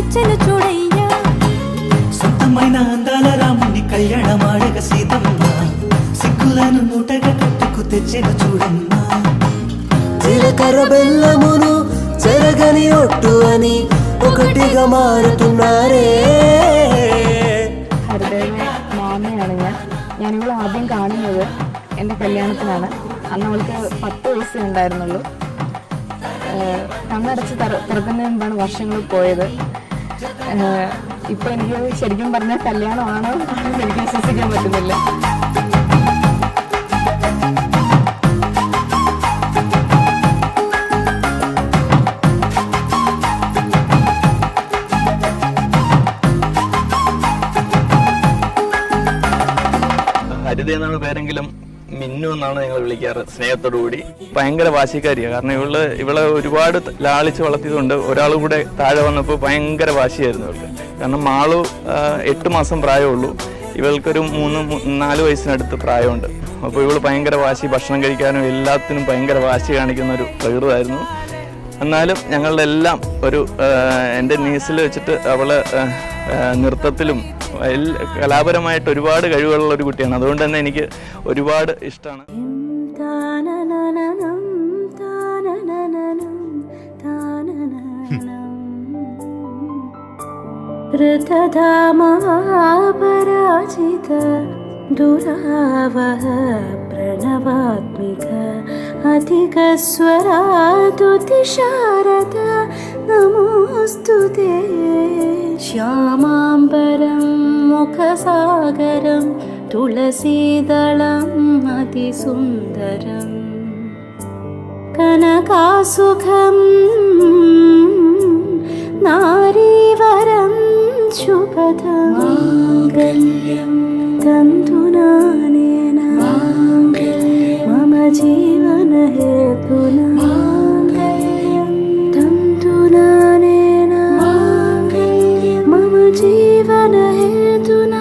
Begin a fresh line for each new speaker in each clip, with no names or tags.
తెచ్చెను చూడయ్యా.
సొంతమైన అందాల రాముని కళ్యాణమాడగ సీతమ్మ సిగ్గులను మూటగా కట్టుకు తెచ్చెను చూడమ్మా.
జీలకర్ర బెల్లమును చెరగని ఒట్టు అని ఒకటిగా മാറുతున్నాരേ.
ഹരിദേവിനെ മാമയാണ് ഞാൻ ഇവളെ ആദ്യം കാണുന്നത് എൻ്റെ കല്യാണത്തിനാണ്. അന്ന് അവൾക്ക് 10 വയസ്സേ ഉണ്ടായിരുന്നുള്ളൂ. കണ്ണടച്ച് തുറക്കുന്നതിന് മുമ്പാണ് വർഷങ്ങൾ പോയത്. ഇപ്പോൾ എനിക്ക് ശരിക്കും പറഞ്ഞാൽ കല്യാണമാണോ എനിക്ക് വിശ്വസിക്കാൻ പറ്റുന്നില്ല.
ഹരിത എന്നാണ് പേരെങ്കിലും മിന്നു എന്നാണ് ഞങ്ങൾ വിളിക്കാറ് സ്നേഹത്തോടു കൂടി. ഭയങ്കര വാശിക്കാരിയാണ്. കാരണം ഇവളെ ഒരുപാട് ലാളിച്ച് വളർത്തിയതുകൊണ്ട് ഒരാൾ കൂടെ താഴെ വന്നപ്പോൾ ഭയങ്കര വാശിയായിരുന്നു ഇവൾക്ക്. കാരണം മാളു 8 മാസം പ്രായമുള്ളൂ, ഇവൾക്കൊരു 3-4 വയസ്സിനടുത്ത് പ്രായമുണ്ട്. അപ്പോൾ ഇവൾ ഭയങ്കര വാശി, ഭക്ഷണം കഴിക്കാനും എല്ലാത്തിനും ഭയങ്കര വാശി കാണിക്കുന്ന ഒരു പ്രകൃതമായിരുന്നു. എന്നാലും ഞങ്ങളുടെ എല്ലാം ഒരു എൻ്റെ നീസിൽ വെച്ചിട്ട് അവള് നൃത്തത്തിലും കലാപരമായിട്ട് ഒരുപാട് കഴിവുള്ള ഒരു കുട്ടിയാണ്. അതുകൊണ്ട് തന്നെ എനിക്ക് ഒരുപാട് ഇഷ്ടമാണ്.
പരാജിത ദുരാവഹ പ്രണവാത്മിക അധികസ്വരാതുതിശാരദ നമോസ്തുതേ. ശ്യാമാംബരം മുഖസാഗരം തുളസീദളം അതിസുന്ദരം കനകാസുഖം നാരീവരം ശുഭദം. മാംഗല്യം തന്തുനാനേന മമ ജീവന ഹേതുന. മാംഗല്യം തന്തുനാനേന മമ ജീവന ഹേതുന.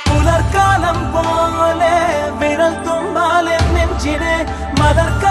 പുലർക്കാലം പോലെ വിരൽ തുമ്പാലെ നെഞ്ചിനെ മലർക്ക